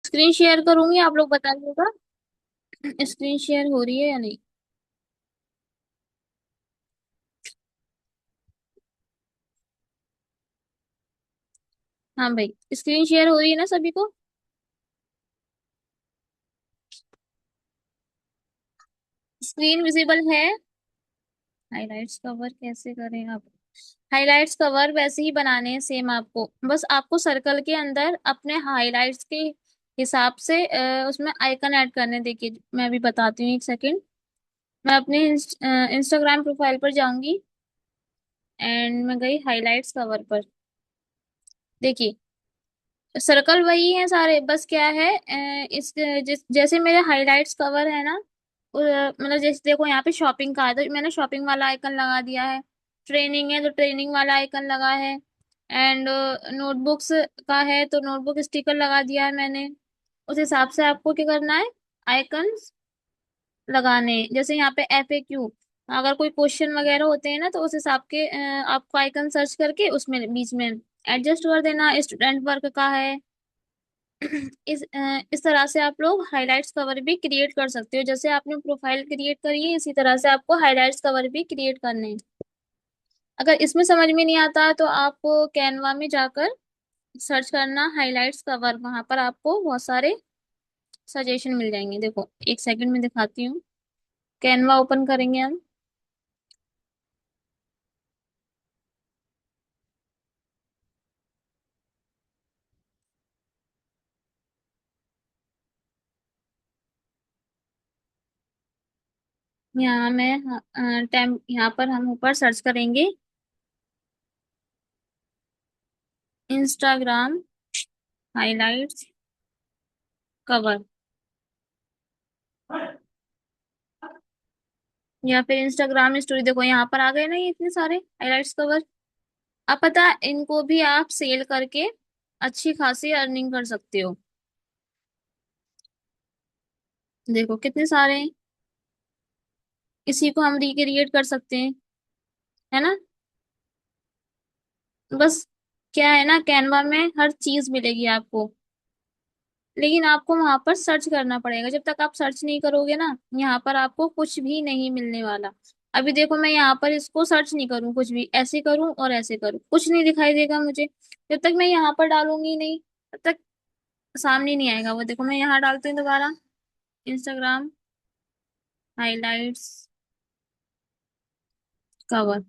Screen share करूंगी, आप लोग बताइएगा स्क्रीन शेयर हो रही है या नहीं। हाँ भाई, स्क्रीन शेयर हो रही है ना सभी को। स्क्रीन विजिबल है। हाइलाइट्स कवर कैसे करें आप। हाइलाइट्स कवर वैसे ही बनाने हैं सेम आपको, बस आपको सर्कल के अंदर अपने हाइलाइट्स के हिसाब से उसमें आइकन ऐड करने। देखिए मैं अभी बताती हूँ, एक सेकंड। मैं अपने इंस्टाग्राम प्रोफाइल पर जाऊंगी एंड मैं गई हाइलाइट्स कवर पर। देखिए सर्कल वही है सारे, बस क्या है जैसे मेरे हाइलाइट्स कवर है ना, मतलब जैसे देखो यहाँ पे शॉपिंग का है तो मैंने शॉपिंग वाला आइकन लगा दिया है। ट्रेनिंग है तो ट्रेनिंग वाला आइकन लगा है। एंड नोटबुक्स का है तो नोटबुक स्टिकर लगा दिया है मैंने। उस हिसाब से आपको क्या करना है, आइकन लगाने हैं। जैसे यहाँ पे FAQ, अगर कोई क्वेश्चन वगैरह होते हैं ना तो उस हिसाब के आपको आइकन सर्च करके उसमें बीच में एडजस्ट कर देना। स्टूडेंट वर्क का है। इस तरह से आप लोग हाइलाइट्स कवर भी क्रिएट कर सकते हो। जैसे आपने प्रोफाइल क्रिएट करी है, इसी तरह से आपको हाइलाइट्स कवर भी क्रिएट करने हैं। अगर इसमें समझ में नहीं आता तो आप कैनवा में जाकर सर्च करना हाइलाइट्स कवर, वहां पर आपको बहुत सारे सजेशन मिल जाएंगे। देखो एक सेकंड में दिखाती हूँ। कैनवा ओपन करेंगे हम। यहाँ मैं टाइम यहाँ पर हम ऊपर सर्च करेंगे इंस्टाग्राम हाइलाइट्स कवर, या फिर इंस्टाग्राम स्टोरी। देखो यहाँ पर आ गए ना ये इतने सारे हाइलाइट्स कवर। अब पता है, इनको भी आप सेल करके अच्छी खासी अर्निंग कर सकते हो। देखो कितने सारे हैं। इसी को हम रिक्रिएट कर सकते हैं, है ना। बस क्या है ना, कैनवा में हर चीज मिलेगी आपको, लेकिन आपको वहां पर सर्च करना पड़ेगा। जब तक आप सर्च नहीं करोगे ना, यहाँ पर आपको कुछ भी नहीं मिलने वाला। अभी देखो मैं यहाँ पर इसको सर्च नहीं करूँ, कुछ भी ऐसे करूँ और ऐसे करूँ, कुछ नहीं दिखाई देगा मुझे। जब तक मैं यहाँ पर डालूंगी नहीं, तब तक सामने नहीं आएगा वो। देखो मैं यहाँ डालती हूँ दोबारा, इंस्टाग्राम हाइलाइट्स कवर।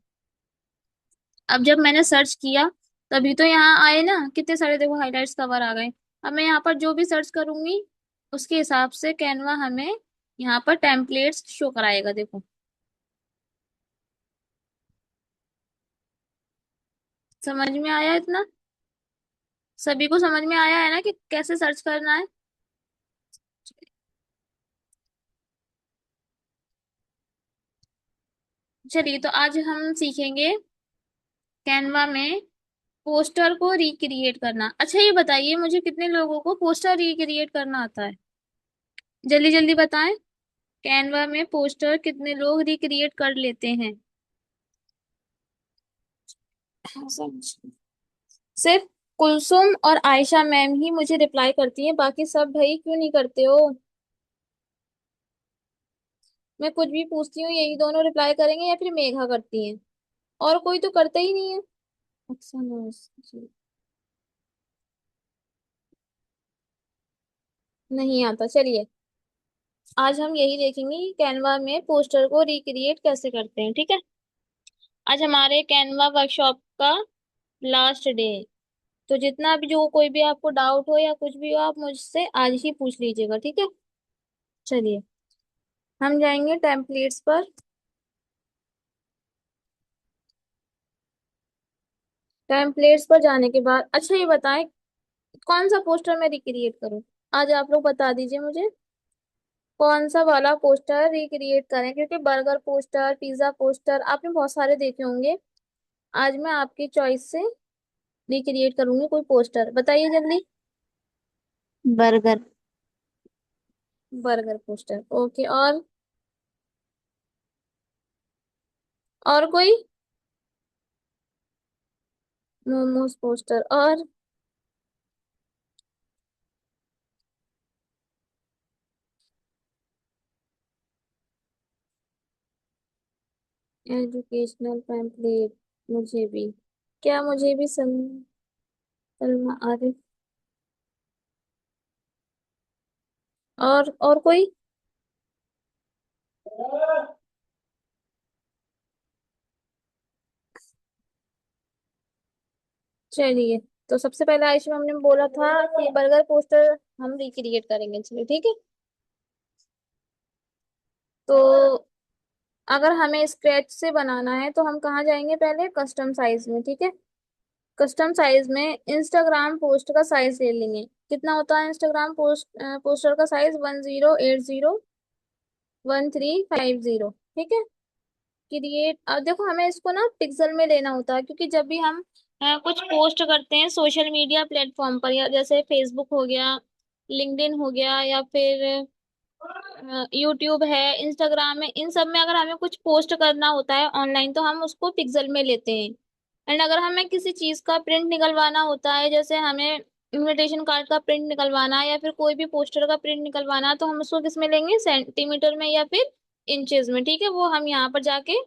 अब जब मैंने सर्च किया तभी तो यहाँ आए ना कितने सारे, देखो हाइलाइट्स कवर आ गए। अब मैं यहाँ पर जो भी सर्च करूंगी उसके हिसाब से कैनवा हमें यहाँ पर टेम्पलेट्स शो कराएगा। देखो समझ में आया इतना। सभी को समझ में आया है ना कि कैसे सर्च करना है। चलिए तो आज हम सीखेंगे कैनवा में पोस्टर को रिक्रिएट करना। अच्छा ये बताइए मुझे, कितने लोगों को पोस्टर रिक्रिएट करना आता है, जल्दी जल्दी बताएं। कैनवा में पोस्टर कितने लोग रिक्रिएट कर लेते हैं। सिर्फ कुलसुम और आयशा मैम ही मुझे रिप्लाई करती हैं, बाकी सब भाई क्यों नहीं करते हो। मैं कुछ भी पूछती हूँ यही दोनों रिप्लाई करेंगे या फिर मेघा करती हैं, और कोई तो करता ही नहीं है। अच्छा नहीं आता। चलिए आज हम यही देखेंगे कि कैनवा में पोस्टर को रिक्रिएट कैसे करते हैं, ठीक है। आज हमारे कैनवा वर्कशॉप का लास्ट डे है, तो जितना भी जो कोई भी आपको डाउट हो या कुछ भी हो आप मुझसे आज ही पूछ लीजिएगा, ठीक है। चलिए हम जाएंगे टेम्पलेट्स पर। टेम्पलेट्स पर जाने के बाद अच्छा ये बताएं कौन सा पोस्टर मैं रिक्रिएट करूं। आज आप लोग बता दीजिए मुझे कौन सा वाला पोस्टर रिक्रिएट करें, क्योंकि बर्गर पोस्टर पिज्जा पोस्टर आपने बहुत सारे देखे होंगे। आज मैं आपकी चॉइस से रिक्रिएट करूंगी कोई पोस्टर, बताइए जल्दी। बर्गर। Burger poster okay. और कोई। मोमोज पोस्टर। और एजुकेशनल पैम्पलेट। मुझे भी, क्या मुझे भी सलमा आरिफ। और कोई। चलिए, तो सबसे पहले आयुषी मैम ने बोला था कि बर्गर पोस्टर हम रिक्रिएट करेंगे। चलिए ठीक है। तो अगर हमें स्क्रैच से बनाना है तो हम कहाँ जाएंगे, पहले कस्टम साइज में। ठीक है। कस्टम साइज में इंस्टाग्राम पोस्ट का साइज ले लेंगे। कितना होता है इंस्टाग्राम पोस्टर का साइज? 1080 1350। ठीक है। क्रिएट, अब देखो हमें इसको ना पिक्सल में लेना होता है, क्योंकि जब भी हम कुछ पोस्ट करते हैं सोशल मीडिया प्लेटफॉर्म पर, या जैसे फेसबुक हो गया, लिंक्डइन हो गया, या फिर यूट्यूब है, इंस्टाग्राम है, इन सब में अगर हमें कुछ पोस्ट करना होता है ऑनलाइन तो हम उसको पिक्सल में लेते हैं। एंड अगर हमें किसी चीज का प्रिंट निकलवाना होता है, जैसे हमें इनविटेशन कार्ड का प्रिंट निकलवाना है या फिर कोई भी पोस्टर का प्रिंट निकलवाना है, तो हम उसको किस में लेंगे, सेंटीमीटर में या फिर इंचेस में। ठीक है, वो हम यहाँ पर जाके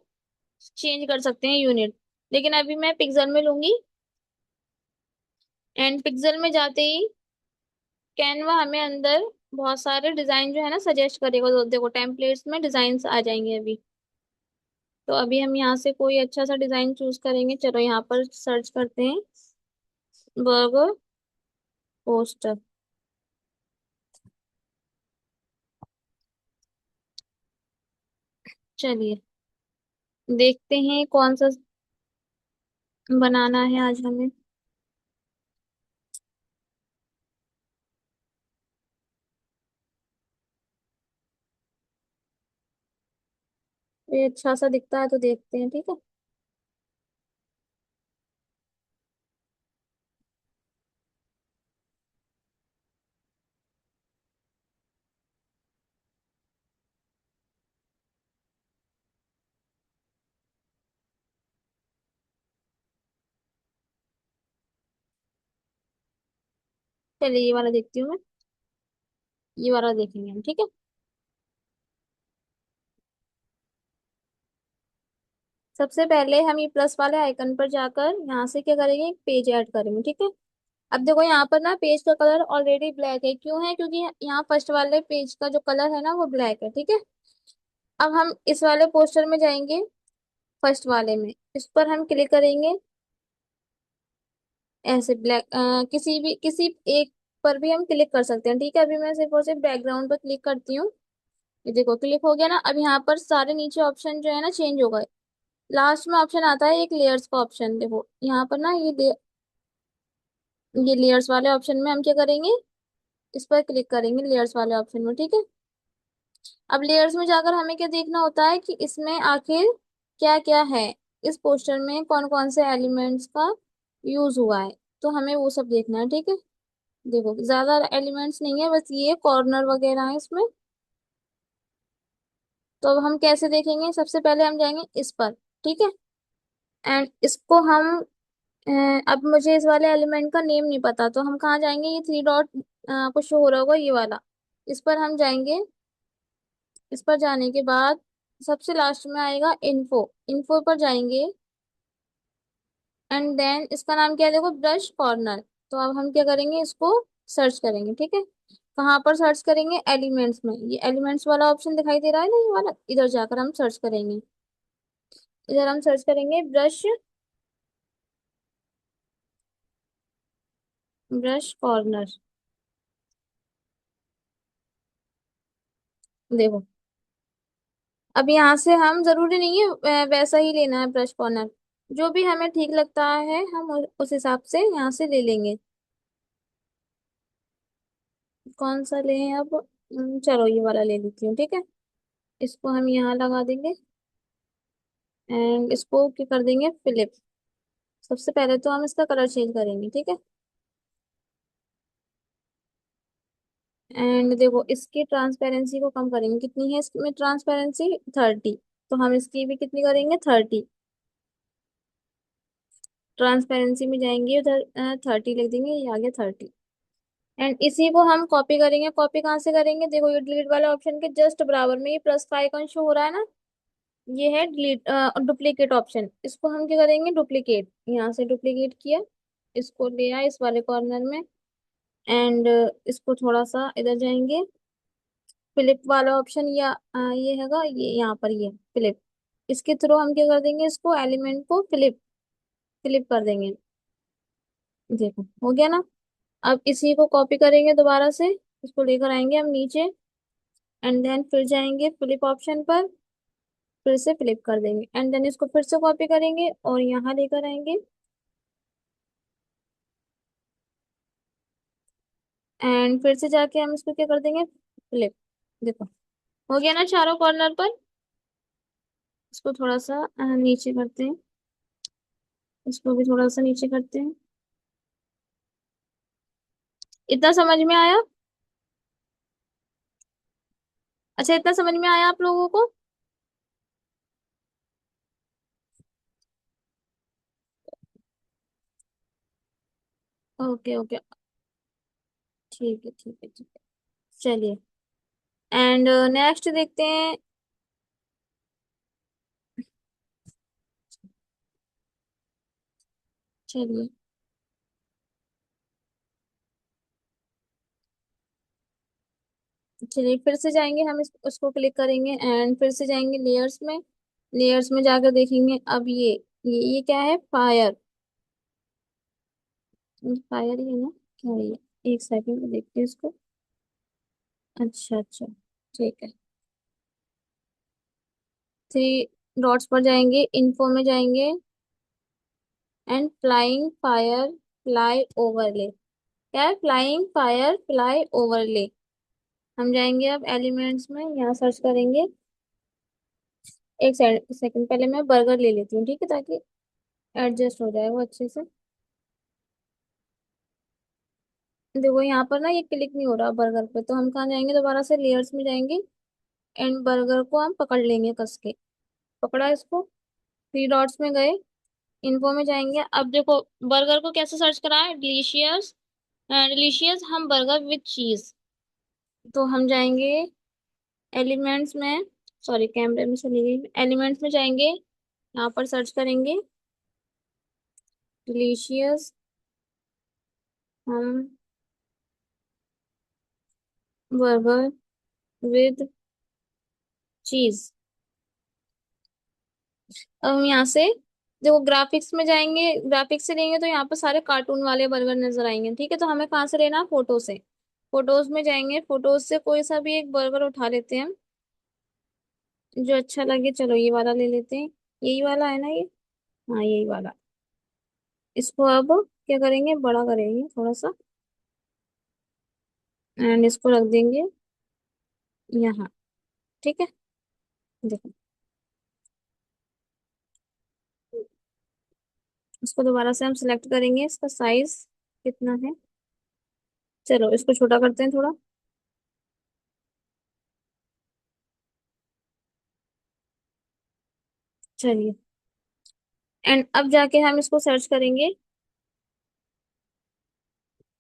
चेंज कर सकते हैं यूनिट। लेकिन अभी मैं पिक्सल में लूंगी। एंड पिक्सल में जाते ही कैनवा हमें अंदर बहुत सारे डिजाइन जो है ना सजेस्ट करेगा। तो देखो टेम्पलेट्स में डिजाइन आ जाएंगे अभी। तो अभी हम यहाँ से कोई अच्छा सा डिजाइन चूज करेंगे। चलो यहाँ पर सर्च करते हैं, बर्गर पोस्टर। चलिए देखते हैं कौन सा बनाना है आज हमें। ये अच्छा सा दिखता है तो देखते हैं। ठीक है। चलिए ये वाला देखती हूँ मैं। ये वाला देखेंगे हम। ठीक है। सबसे पहले हम ये प्लस वाले आइकन पर जाकर यहाँ से क्या करेंगे, एक पेज ऐड करेंगे। ठीक है। अब देखो यहाँ पर ना पेज का कलर ऑलरेडी ब्लैक है। क्यों है? क्योंकि यहाँ फर्स्ट वाले पेज का जो कलर है ना वो ब्लैक है। ठीक है। अब हम इस वाले पोस्टर में जाएंगे, फर्स्ट वाले में इस पर हम क्लिक करेंगे। ऐसे ब्लैक किसी एक पर भी हम क्लिक कर सकते हैं। ठीक है। अभी मैं सिर्फ और सिर्फ बैकग्राउंड पर क्लिक करती हूँ। ये देखो क्लिक हो गया ना। अब यहाँ पर सारे नीचे ऑप्शन जो है ना चेंज हो गए। लास्ट में ऑप्शन आता है एक लेयर्स का ऑप्शन। देखो यहाँ पर ना ये लेयर्स वाले ऑप्शन में हम क्या करेंगे, इस पर क्लिक करेंगे लेयर्स वाले ऑप्शन में। ठीक है। अब लेयर्स में जाकर हमें क्या देखना होता है कि इसमें आखिर क्या क्या है, इस पोस्टर में कौन कौन से एलिमेंट्स का यूज हुआ है। तो हमें वो सब देखना है। ठीक है। देखो ज्यादा एलिमेंट्स नहीं है, बस ये कॉर्नर वगैरह है इसमें। तो अब हम कैसे देखेंगे, सबसे पहले हम जाएंगे इस पर। ठीक है। एंड इसको हम अब मुझे इस वाले एलिमेंट का नेम नहीं पता, तो हम कहाँ जाएंगे, ये थ्री डॉट आपको शो हो रहा होगा ये वाला, इस पर हम जाएंगे। इस पर जाने के बाद सबसे लास्ट में आएगा इन्फो, इन्फो पर जाएंगे। एंड देन इसका नाम क्या है, देखो ब्रश कॉर्नर। तो अब हम क्या करेंगे, इसको सर्च करेंगे। ठीक है। कहाँ पर सर्च करेंगे, एलिमेंट्स में। ये एलिमेंट्स वाला ऑप्शन दिखाई दे रहा है ना, ये वाला, इधर जाकर हम सर्च करेंगे। इधर हम सर्च करेंगे ब्रश, ब्रश कॉर्नर। देखो अब यहाँ से हम, जरूरी नहीं है वैसा ही लेना है ब्रश कॉर्नर, जो भी हमें ठीक लगता है हम उस हिसाब से यहाँ से ले लेंगे। कौन सा लें अब? चलो ये वाला ले लेती हूँ। ठीक है। इसको हम यहाँ लगा देंगे। एंड इसको क्या कर देंगे, फिलिप। सबसे पहले तो हम इसका कलर चेंज करेंगे। ठीक है। एंड देखो इसकी ट्रांसपेरेंसी को कम करेंगे। कितनी है इसमें ट्रांसपेरेंसी, 30। तो हम इसकी भी कितनी करेंगे, 30। ट्रांसपेरेंसी में जाएंगे, उधर 30 लिख देंगे, ये आ गया 30। एंड इसी को हम कॉपी करेंगे। कॉपी कहाँ से करेंगे, देखो ये डिलीट वाले ऑप्शन के जस्ट बराबर में ये प्लस का आइकन शो हो रहा है ना, ये है डिलीट डुप्लीकेट ऑप्शन, इसको हम क्या करेंगे, डुप्लीकेट, यहाँ से डुप्लीकेट किया, इसको ले आए इस वाले कॉर्नर में, एंड इसको थोड़ा सा इधर जाएंगे, फ्लिप वाला ऑप्शन, या ये हैगा ये यहाँ पर, ये फ्लिप, इसके थ्रू हम क्या कर देंगे, इसको एलिमेंट को फ्लिप फ्लिप कर देंगे। देखो हो गया ना। अब इसी को कॉपी करेंगे दोबारा से, इसको लेकर आएंगे हम नीचे, एंड देन फिर जाएंगे फ्लिप ऑप्शन पर, फिर से फ्लिप कर देंगे, एंड देन इसको फिर से कॉपी करेंगे और यहाँ लेकर आएंगे, एंड फिर से जाके हम इसको क्या कर देंगे, फ्लिप। देखो हो गया ना चारों कॉर्नर पर। इसको थोड़ा सा नीचे करते हैं, इसको भी थोड़ा सा नीचे करते हैं। इतना समझ में आया? अच्छा, इतना समझ में आया आप लोगों को? ओके ओके, ठीक है ठीक है ठीक है। चलिए, एंड नेक्स्ट देखते हैं। चलिए, चलिए फिर से जाएंगे हम, उसको क्लिक करेंगे एंड फिर से जाएंगे लेयर्स में, लेयर्स में जाकर देखेंगे अब ये क्या है, फायर, फायर ही है ना, क्या है ये, एक सेकंड में देखते हैं इसको। अच्छा अच्छा, ठीक है। थ्री डॉट्स पर जाएंगे, इन्फो में जाएंगे, and flying fire fly overlay, क्या है, फ्लाइंग फायर फ्लाई ओवरले। हम जाएंगे अब एलिमेंट्स में, यहाँ सर्च करेंगे। एक सेकंड पहले मैं बर्गर ले लेती हूँ, ठीक है, ताकि एडजस्ट हो जाए वो अच्छे से। देखो यहाँ पर ना ये क्लिक नहीं हो रहा बर्गर पे, तो हम कहाँ जाएंगे, दोबारा से लेयर्स में जाएंगे, एंड बर्गर को हम पकड़ लेंगे कस के। पकड़ा इसको, थ्री डॉट्स में गए, इन्फो में जाएंगे। अब देखो बर्गर को कैसे सर्च करा है, डिलीशियस, डिलीशियस हम बर्गर विथ चीज। तो हम जाएंगे एलिमेंट्स में, सॉरी कैमरे में चली गई, एलिमेंट्स में जाएंगे, यहाँ पर सर्च करेंगे डिलीशियस हम बर्गर विद चीज। अब हम यहाँ से देखो ग्राफिक्स में जाएंगे, ग्राफिक्स से लेंगे तो यहाँ पर सारे कार्टून वाले बर्गर नजर आएंगे, ठीक है, तो हमें कहाँ से लेना है, फोटो से। फोटोज में जाएंगे, फोटोज से कोई सा भी एक बर्गर उठा लेते हैं हम, जो अच्छा लगे, चलो ये वाला ले लेते हैं, यही वाला है ना ये, हाँ यही वाला। इसको अब क्या करेंगे, बड़ा करेंगे थोड़ा सा, एंड इसको रख देंगे यहाँ, ठीक है। देखो इसको दोबारा से हम सिलेक्ट करेंगे, इसका साइज कितना है, चलो इसको छोटा करते हैं थोड़ा। चलिए, एंड अब जाके हम इसको सर्च करेंगे,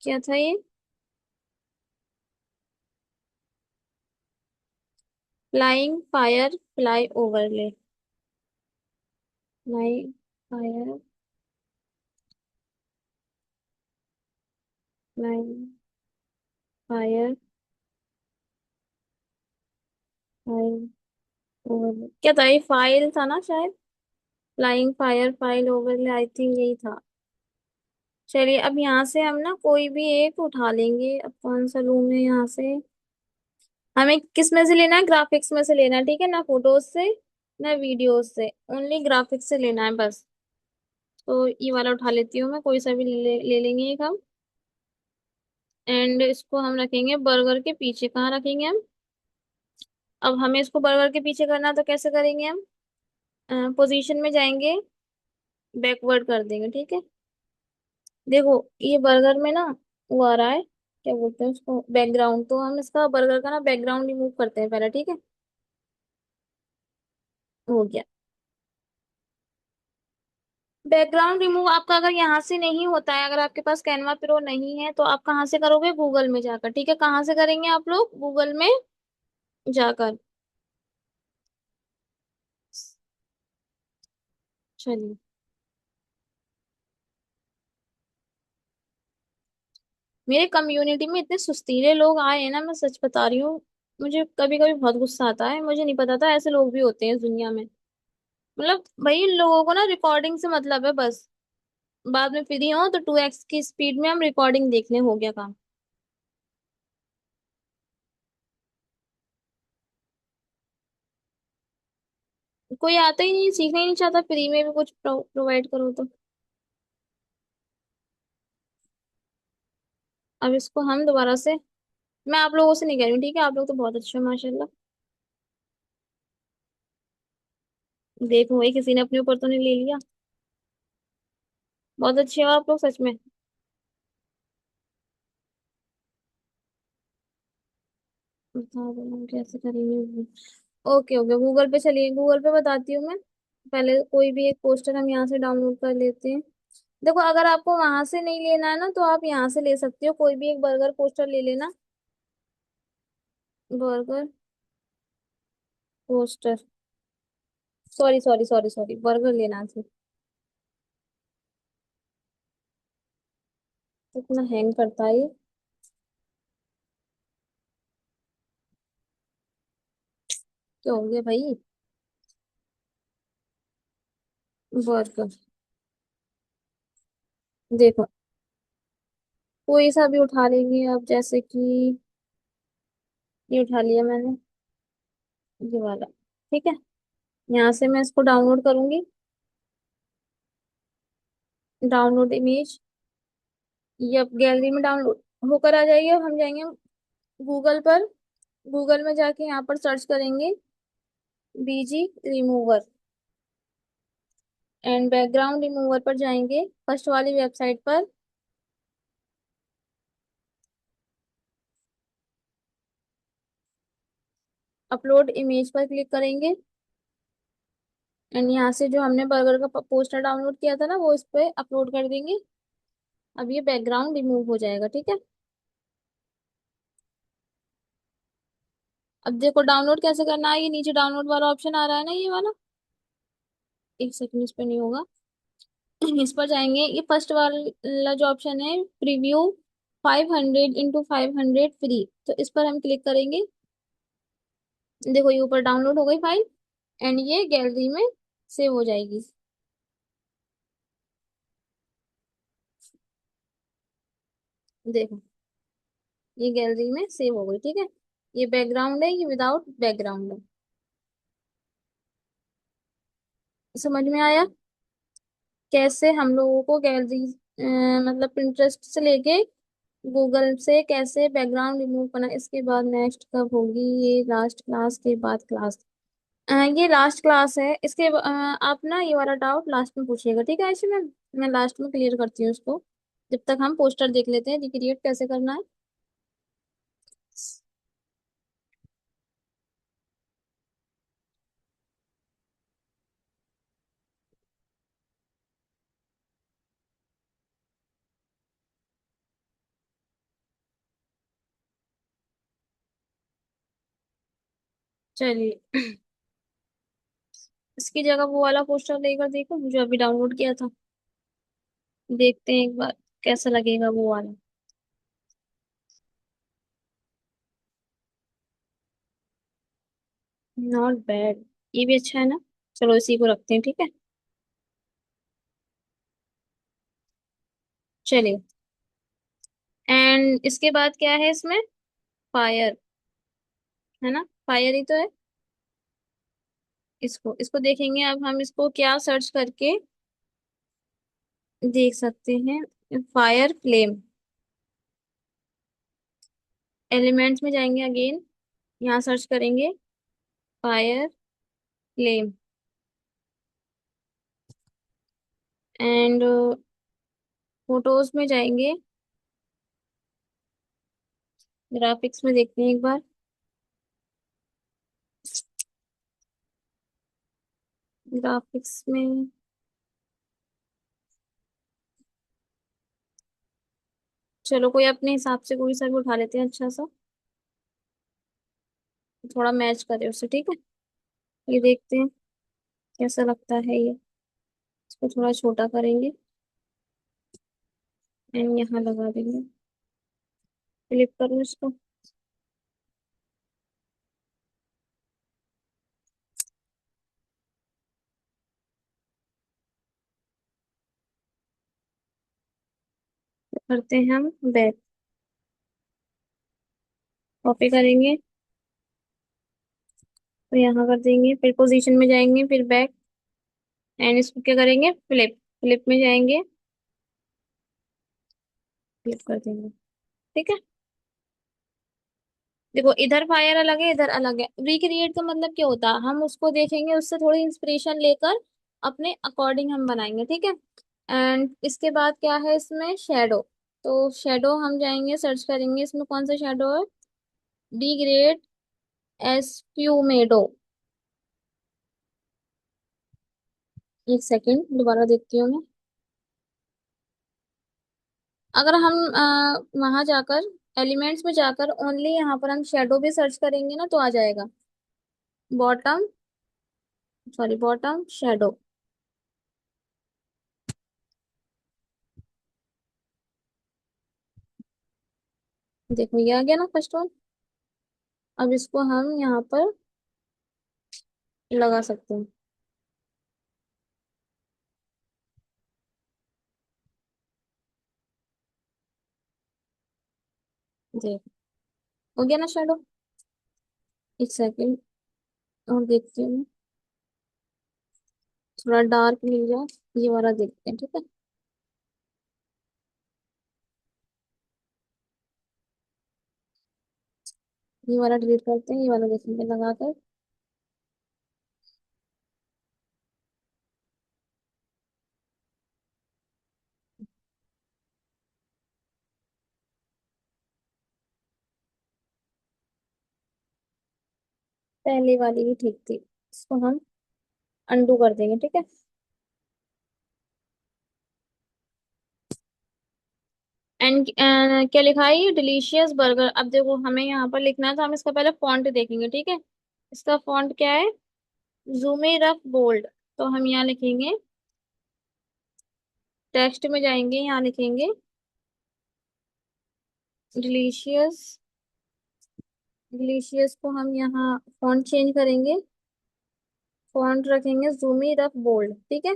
क्या था ये, flying fire fly overlay, flying fire flying fire file overlay, क्या था ये, फाइल था ना शायद, flying fire file overlay, I think यही था। चलिए अब यहाँ से हम ना कोई भी एक उठा लेंगे, अब कौन सा लूँ मैं यहाँ से, हमें किस में से लेना है, ग्राफिक्स में से लेना है, ठीक है, ना फोटोज से ना वीडियोज से, ओनली ग्राफिक्स से लेना है बस। तो ये वाला उठा लेती हूँ मैं, कोई सा भी ले लेंगे एक हम, एंड इसको हम रखेंगे बर्गर के पीछे, कहाँ रखेंगे हम, अब हमें इसको बर्गर के पीछे करना है, तो कैसे करेंगे हम, पोजीशन में जाएंगे, बैकवर्ड कर देंगे, ठीक है। देखो ये बर्गर में ना वो आ रहा है, क्या बोलते हैं उसको, बैकग्राउंड, तो हम इसका बर्गर का ना बैकग्राउंड रिमूव करते हैं पहले, ठीक है। हो गया, बैकग्राउंड रिमूव आपका अगर यहाँ से नहीं होता है, अगर आपके पास कैनवा प्रो नहीं है, तो आप कहाँ से करोगे, गूगल में जाकर, ठीक है, कहाँ से करेंगे आप लोग, गूगल में जाकर। चलिए। मेरे कम्युनिटी में इतने सुस्तीले लोग आए हैं ना, मैं सच बता रही हूँ। मुझे कभी कभी बहुत गुस्सा आता है, मुझे नहीं पता था ऐसे लोग भी होते हैं इस दुनिया में। मतलब भाई, इन लोगों को ना रिकॉर्डिंग से मतलब है बस। बाद में फ्री हो तो 2x की स्पीड में हम रिकॉर्डिंग देख लें, हो गया काम। कोई आता ही नहीं, सीखना ही नहीं चाहता, फ्री में भी कुछ प्रोवाइड करो तो। अब इसको हम दोबारा से, मैं आप लोगों से नहीं कह रही हूँ, ठीक है? आप लोग तो बहुत अच्छे हो माशाल्लाह। देखो भाई, किसी ने अपने ऊपर तो नहीं ले लिया। बहुत अच्छे हो आप लोग सच में। बता दो हम कैसे करेंगे। ओके ओके, गूगल पे चलिए, गूगल पे बताती हूँ मैं। पहले कोई भी एक पोस्टर हम यहाँ से डाउनलोड कर लेते हैं। देखो, अगर आपको वहां से नहीं लेना है ना, तो आप यहाँ से ले सकते हो, कोई भी एक बर्गर पोस्टर ले लेना। Burger poster, sorry sorry sorry sorry, burger लेना था। इतना हैंग करता है ये। क्या हो गया भाई? बर्गर, देखो, कोई सा भी उठा लेंगे अब, जैसे कि ये उठा लिया मैंने, ये वाला। ठीक है, यहाँ से मैं इसको डाउनलोड करूंगी। डाउनलोड इमेज, ये अब गैलरी में डाउनलोड होकर आ जाएगी। अब हम जाएंगे गूगल पर। गूगल में जाके यहाँ पर सर्च करेंगे बीजी रिमूवर, एंड बैकग्राउंड रिमूवर पर जाएंगे, फर्स्ट वाली वेबसाइट पर। अपलोड इमेज पर क्लिक करेंगे, एंड यहाँ से जो हमने बर्गर का पोस्टर डाउनलोड किया था ना, वो इस पे अपलोड कर देंगे। अब ये बैकग्राउंड रिमूव हो जाएगा, ठीक है? अब देखो डाउनलोड कैसे करना है, ये नीचे डाउनलोड वाला ऑप्शन आ रहा है ना, ये वाला। एक सेकंड, इस पे नहीं होगा। इस पर जाएंगे, ये फर्स्ट वाला जो ऑप्शन है, प्रीव्यू 500 x 500 फ्री, तो इस पर हम क्लिक करेंगे। देखो, ये ऊपर डाउनलोड हो गई फाइल, एंड ये गैलरी में सेव हो जाएगी। देखो, ये गैलरी में सेव हो गई, ठीक है? ये बैकग्राउंड है, ये विदाउट बैकग्राउंड है। समझ में आया कैसे हम लोगों को गैलरी, मतलब पिंटरेस्ट से लेके गूगल से कैसे बैकग्राउंड रिमूव करना? इसके बाद नेक्स्ट कब होगी? ये लास्ट क्लास के बाद क्लास। ये लास्ट क्लास है इसके आप ना ये वाला डाउट लास्ट में पूछिएगा, ठीक है? ऐसे मैं लास्ट में क्लियर करती हूँ इसको। जब तक हम पोस्टर देख लेते हैं रिक्रिएट कैसे करना है। चलिए, इसकी जगह वो वाला पोस्टर लेकर देखो जो अभी डाउनलोड किया था। देखते हैं एक बार कैसा लगेगा वो वाला। नॉट बैड, ये भी अच्छा है ना। चलो इसी को रखते हैं, ठीक है? चलिए, एंड इसके बाद क्या है इसमें? फायर, है ना? फायर ही तो है। इसको इसको देखेंगे, अब हम इसको क्या सर्च करके देख सकते हैं? फायर फ्लेम, एलिमेंट्स में जाएंगे अगेन, यहाँ सर्च करेंगे फायर फ्लेम, एंड फोटोज में जाएंगे, ग्राफिक्स में देखते हैं एक बार। ग्राफिक्स में, चलो कोई अपने हिसाब से कोई सा भी उठा लेते हैं अच्छा सा, थोड़ा मैच करे उससे, ठीक है? ये देखते हैं कैसा लगता है ये। इसको थोड़ा छोटा करेंगे एंड यहाँ लगा देंगे। क्लिक करूँ इसको। करते हैं हम बैक। कॉपी करेंगे तो यहाँ कर देंगे, फिर पोजीशन में जाएंगे, फिर बैक एंड इसको क्या करेंगे, फ्लिप। फ्लिप में जाएंगे, फ्लिप कर देंगे। ठीक है। देखो इधर फायर अलग है, इधर अलग है। रिक्रिएट का मतलब क्या होता है, हम उसको देखेंगे, उससे थोड़ी इंस्पिरेशन लेकर अपने अकॉर्डिंग हम बनाएंगे। ठीक है। एंड इसके बाद क्या है इसमें, शेडो। तो शेडो हम जाएंगे, सर्च करेंगे इसमें कौन सा शेडो है। डी ग्रेड एस्प्यूमेडो। एक सेकेंड दोबारा देखती हूँ मैं। अगर हम वहां जाकर एलिमेंट्स में जाकर ओनली यहाँ पर हम शेडो भी सर्च करेंगे ना तो आ जाएगा। Bottom, sorry bottom shadow. देखो ये आ गया ना फर्स्ट वन। अब इसको हम यहाँ पर लगा सकते हैं। देख, हो गया ना शेडो। एक सेकेंड और देखती हूँ मैं। थोड़ा डार्क मिल जाए ये वाला, देखते हैं। ठीक है। ये वाला डिलीट करते हैं, ये वाला देखेंगे लगा कर। पहले वाली भी ठीक थी, इसको हम अंडू कर देंगे। ठीक है। एंड क्या लिखा है, ये डिलीशियस बर्गर। अब देखो हमें यहाँ पर लिखना है तो हम इसका पहले फॉन्ट देखेंगे। ठीक है। इसका फॉन्ट क्या है, जूमे रफ बोल्ड। तो हम यहाँ लिखेंगे, टेक्स्ट में जाएंगे, यहाँ लिखेंगे डिलीशियस। डिलीशियस को हम यहाँ फॉन्ट चेंज करेंगे, फॉन्ट रखेंगे जूमी रफ बोल्ड। ठीक है।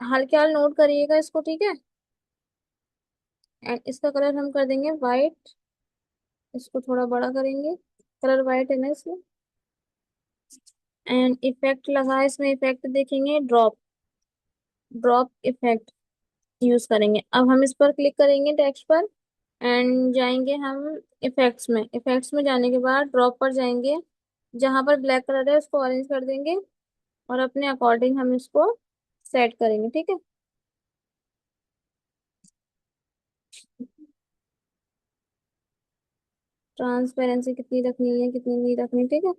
हल्के हाल नोट करिएगा इसको। ठीक है। एंड इसका कलर हम कर देंगे वाइट। इसको थोड़ा बड़ा करेंगे, कलर वाइट है ना इसमें। एंड इफेक्ट लगा है इसमें, इफेक्ट देखेंगे ड्रॉप। ड्रॉप इफेक्ट यूज करेंगे। अब हम इस पर क्लिक करेंगे टेक्स्ट पर एंड जाएंगे हम इफेक्ट्स में। इफेक्ट्स में जाने के बाद ड्रॉप पर जाएंगे, जहां पर ब्लैक कलर है उसको ऑरेंज कर देंगे और अपने अकॉर्डिंग हम इसको सेट करेंगे। ठीक है। ट्रांसपेरेंसी कितनी रखनी है कितनी नहीं रखनी। ठीक है।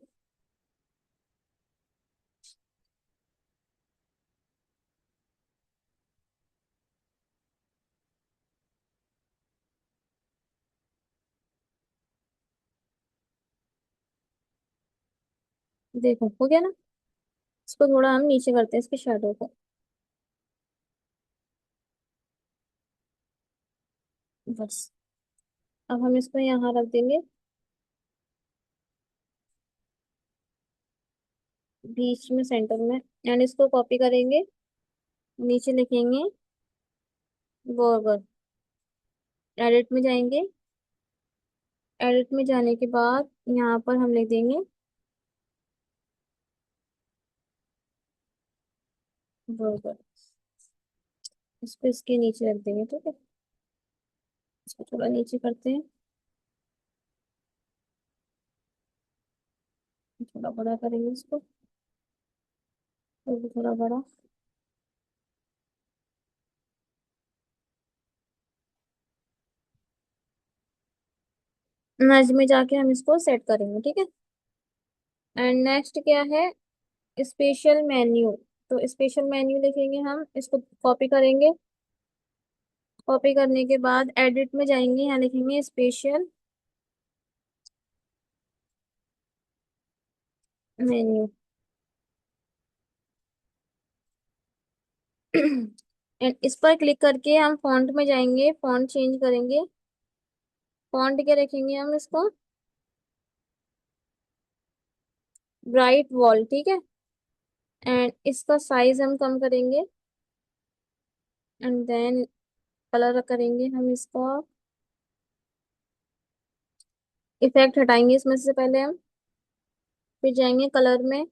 देखो हो गया ना। इसको थोड़ा हम नीचे करते हैं, इसके शेडो को। बस। अब हम इसको यहाँ रख देंगे बीच में, सेंटर में। एंड इसको कॉपी करेंगे, नीचे लिखेंगे बर्गर। एडिट में जाएंगे, एडिट में जाने के बाद यहाँ पर हम लिख देंगे बर्गर। इसको इसके नीचे रख देंगे। ठीक है। इसको थोड़ा नीचे करते हैं, थोड़ा बड़ा करेंगे इसको, और भी थोड़ा बड़ा। मर्ज में जाके हम इसको सेट करेंगे। ठीक है। एंड नेक्स्ट क्या है, स्पेशल मेन्यू। तो स्पेशल मेन्यू लिखेंगे, हम इसको कॉपी करेंगे। कॉपी करने के बाद एडिट में जाएंगे, यहाँ लिखेंगे स्पेशल मेन्यू। एंड इस पर क्लिक करके हम फॉन्ट में जाएंगे, फॉन्ट चेंज करेंगे। फॉन्ट क्या रखेंगे हम इसको? ब्राइट वॉल, ठीक है। एंड इसका साइज हम कम करेंगे। एंड देन कलर करेंगे हम इसका, इफेक्ट हटाएंगे इसमें से पहले हम। फिर जाएंगे कलर में,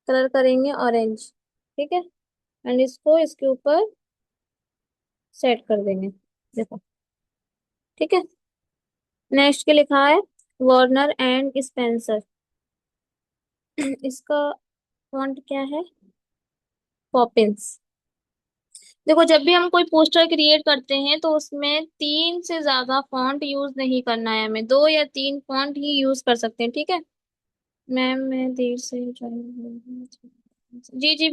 कलर करेंगे ऑरेंज, ठीक है। एंड इसको इसके ऊपर सेट कर देंगे, देखो, ठीक है। नेक्स्ट के लिखा है वार्नर एंड स्पेंसर। इसका फॉन्ट क्या है? पॉपिंस। देखो, जब भी हम कोई पोस्टर क्रिएट करते हैं तो उसमें तीन से ज्यादा फॉन्ट यूज नहीं करना है, हमें दो या तीन फॉन्ट ही यूज कर सकते हैं, ठीक है। मैम मैं देर से ज्वाइन, जी जी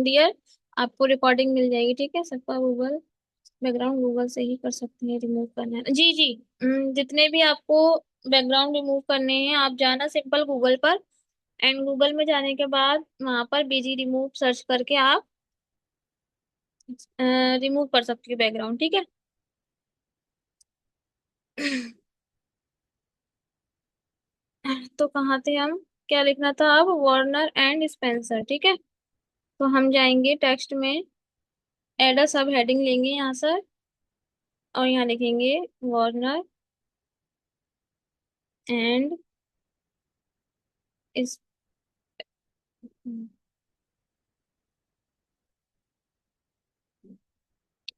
डियर, आपको रिकॉर्डिंग मिल जाएगी, ठीक है। सबका गूगल बैकग्राउंड गूगल से ही कर सकते हैं, रिमूव करना है जी जी। जितने भी आपको बैकग्राउंड रिमूव करने हैं, आप जाना सिंपल गूगल पर, एंड गूगल में जाने के बाद वहां पर बीजी रिमूव सर्च करके आप रिमूव कर सकती हो बैकग्राउंड, ठीक है। तो कहाँ थे हम? क्या लिखना था अब? वार्नर एंड स्पेंसर, ठीक है। तो हम जाएंगे टेक्स्ट में, एड अ सब हेडिंग लेंगे यहाँ से, और यहाँ लिखेंगे वार्नर एंड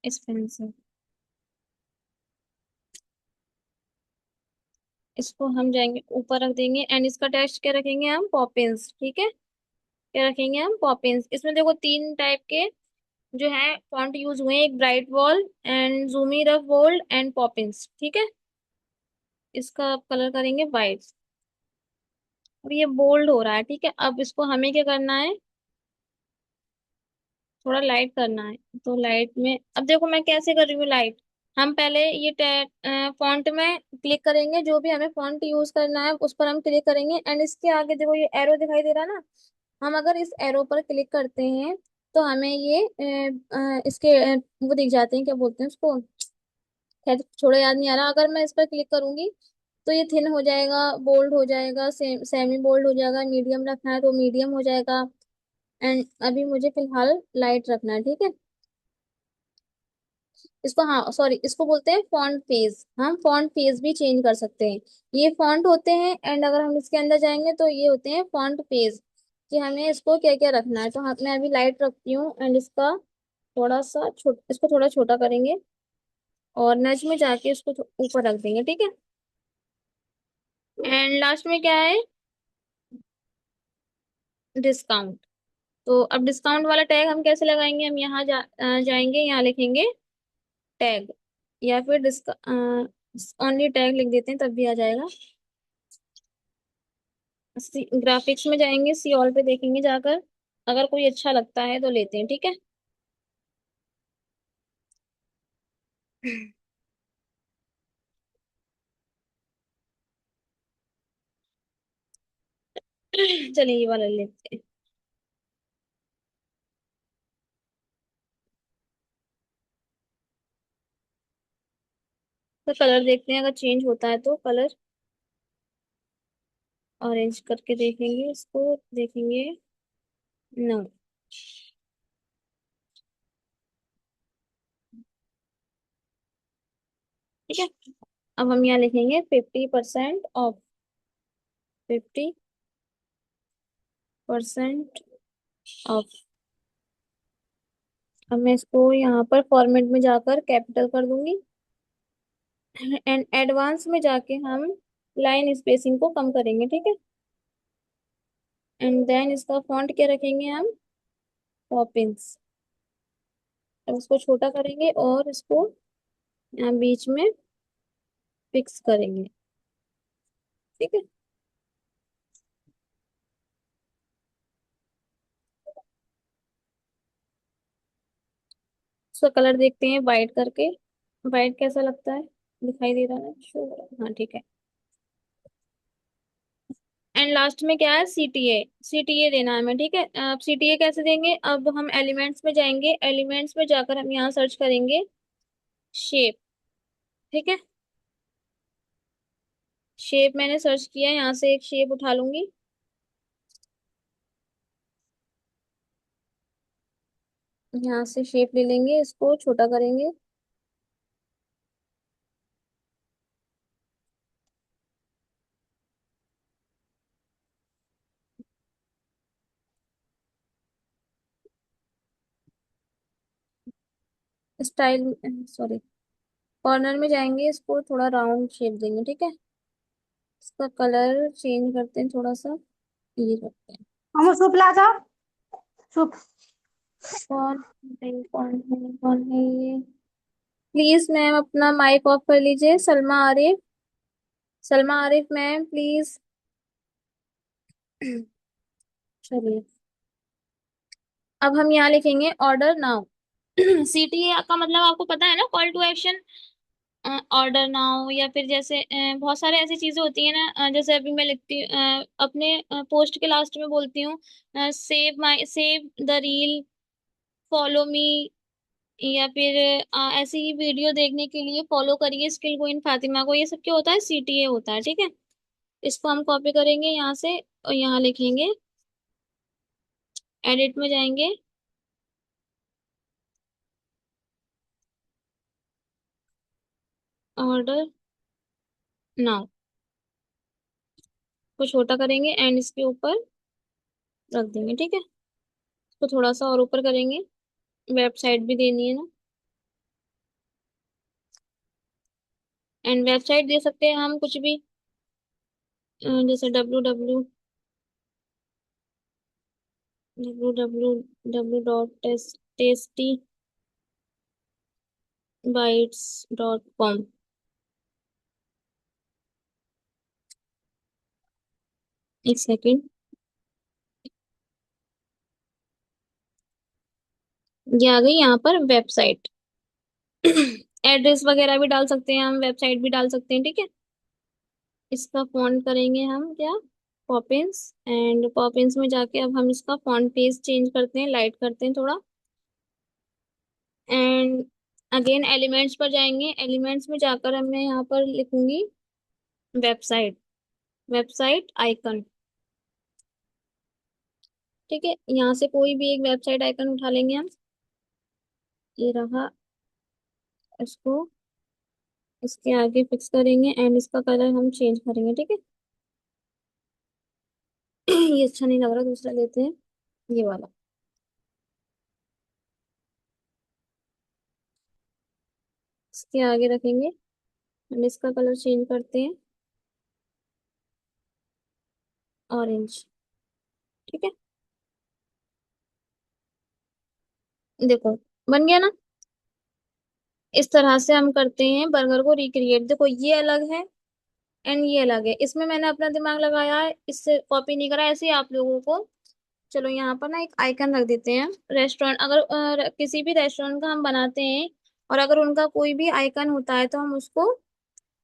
स्पेंसर। इसको हम जाएंगे ऊपर रख देंगे, एंड इसका टेक्स्ट क्या रखेंगे हम? पॉपिंस, ठीक है। क्या रखेंगे हम? पॉपिंस। इसमें देखो तीन टाइप के जो है फॉन्ट यूज हुए हैं, एक bright wall and zoomy rough bold and Poppins, ठीक है। इसका कलर करेंगे वाइट। अब ये बोल्ड हो रहा है, ठीक है। अब इसको हमें क्या करना है? थोड़ा लाइट करना है। तो लाइट में, अब देखो मैं कैसे कर रही हूँ लाइट। हम पहले ये फॉन्ट में क्लिक करेंगे, जो भी हमें फॉन्ट यूज करना है उस पर हम क्लिक करेंगे, एंड इसके आगे देखो ये एरो दिखाई दे रहा है ना, हम अगर इस एरो पर क्लिक करते हैं तो हमें ये इसके वो दिख जाते हैं, क्या बोलते हैं उसको, खैर छोड़ो, याद नहीं आ रहा। अगर मैं इस पर क्लिक करूंगी तो ये थिन हो जाएगा, बोल्ड हो जाएगा, सेमी बोल्ड हो जाएगा, मीडियम रखना है तो मीडियम हो जाएगा। एंड अभी मुझे फिलहाल लाइट रखना है, ठीक है। इसको, हाँ सॉरी, इसको बोलते हैं फॉन्ट फेज। हम फॉन्ट फेज भी चेंज कर सकते हैं। ये फॉन्ट होते हैं, एंड अगर हम इसके अंदर जाएंगे तो ये होते हैं फॉन्ट पेज, कि हमें इसको क्या क्या रखना है। तो मैं अभी लाइट रखती हूँ, एंड इसका थोड़ा सा इसको थोड़ा छोटा करेंगे, और नज में जाके इसको ऊपर रख देंगे, ठीक है। एंड लास्ट में क्या है? डिस्काउंट। तो अब डिस्काउंट वाला टैग हम कैसे लगाएंगे? हम यहाँ जाएंगे, यहाँ लिखेंगे टैग, या फिर ओनली टैग लिख देते हैं, तब भी आ जाएगा। ग्राफिक्स में जाएंगे, सी ऑल पे देखेंगे जाकर, अगर कोई अच्छा लगता है तो लेते हैं, ठीक है। चलिए ये वाला लेते हैं। तो कलर देखते हैं, अगर चेंज होता है तो कलर ऑरेंज करके देखेंगे, इसको देखेंगे। नो। ठीक है। अब हम यहाँ लिखेंगे 50% ऑफ, 50% ऑफ। अब मैं इसको यहाँ पर फॉर्मेट में जाकर कैपिटल कर दूंगी, एंड एडवांस में जाके हम लाइन स्पेसिंग को कम करेंगे, ठीक है। एंड देन इसका फॉन्ट क्या रखेंगे हम? पॉपिंस। अब इसको छोटा करेंगे और इसको यहाँ बीच में फिक्स करेंगे, ठीक है। इसका कलर देखते हैं वाइट करके, वाइट कैसा लगता है? दिखाई दे रहा है, शो हो रहा है, हाँ ठीक है। एंड लास्ट में क्या है, सीटीए। सीटीए देना है हमें, ठीक है। अब सीटीए कैसे देंगे, अब हम एलिमेंट्स में जाएंगे, एलिमेंट्स में जाकर हम यहाँ सर्च करेंगे शेप, ठीक है। शेप मैंने सर्च किया, यहाँ से एक शेप उठा लूंगी। यहाँ से शेप ले लेंगे, इसको छोटा करेंगे। स्टाइल, सॉरी, कॉर्नर में जाएंगे, इसको थोड़ा राउंड शेप देंगे, ठीक है। इसका कलर चेंज करते हैं थोड़ा सा, ये करते हैं। हम उसको पिला जाओ। चुप। कौन है ये? प्लीज मैम अपना माइक ऑफ कर लीजिए, सलमा आरिफ। Salma Arif ma'am please. चलिए, अब हम यहाँ लिखेंगे ऑर्डर नाउ। सीटीए का मतलब आपको पता है ना, call to action. Order now, या फिर जैसे बहुत सारे ऐसी चीजें होती है ना, जैसे अभी मैं लिखती अपने पोस्ट के लास्ट में बोलती हूँ, save the reel, follow me, या फिर ऐसी ही वीडियो देखने के लिए फॉलो करिए स्किल क्वीन फातिमा को। ये सब क्या होता है, सीटीए होता है, ठीक है। इसको हम कॉपी करेंगे यहाँ से और यहाँ लिखेंगे, एडिट में जाएंगे, ऑर्डर नाउ को छोटा करेंगे एंड इसके ऊपर रख देंगे, ठीक है। इसको थोड़ा सा और ऊपर करेंगे, वेबसाइट भी देनी है ना, एंड वेबसाइट दे सकते हैं हम कुछ भी, जैसे www.tastybites.com। एक सेकेंड, ये आ गई यहाँ पर वेबसाइट। एड्रेस वगैरह भी डाल सकते हैं हम, वेबसाइट भी डाल सकते हैं, ठीक है। इसका फॉन्ट करेंगे हम क्या, पॉपिंस। एंड पॉपिंस में जाके अब हम इसका फॉन्ट पेज चेंज करते हैं, लाइट करते हैं थोड़ा। एंड अगेन एलिमेंट्स पर जाएंगे, एलिमेंट्स में जाकर अब मैं यहाँ पर लिखूंगी वेबसाइट, वेबसाइट आइकन, ठीक है। यहाँ से कोई भी एक वेबसाइट आइकन उठा लेंगे हम, ये रहा। इसको इसके आगे फिक्स करेंगे एंड इसका कलर हम चेंज करेंगे, ठीक है। ये अच्छा नहीं लग रहा, दूसरा लेते हैं, ये वाला। इसके आगे रखेंगे एंड इसका कलर चेंज करते हैं, ऑरेंज, ठीक है। देखो, बन गया ना। इस तरह से हम करते हैं बर्गर को रिक्रिएट। देखो ये अलग है एंड ये अलग है, इसमें मैंने अपना दिमाग लगाया है, इससे कॉपी नहीं करा, ऐसे ही आप लोगों को। चलो यहाँ पर ना एक आइकन रख देते हैं, रेस्टोरेंट, अगर किसी भी रेस्टोरेंट का हम बनाते हैं और अगर उनका कोई भी आइकन होता है तो हम उसको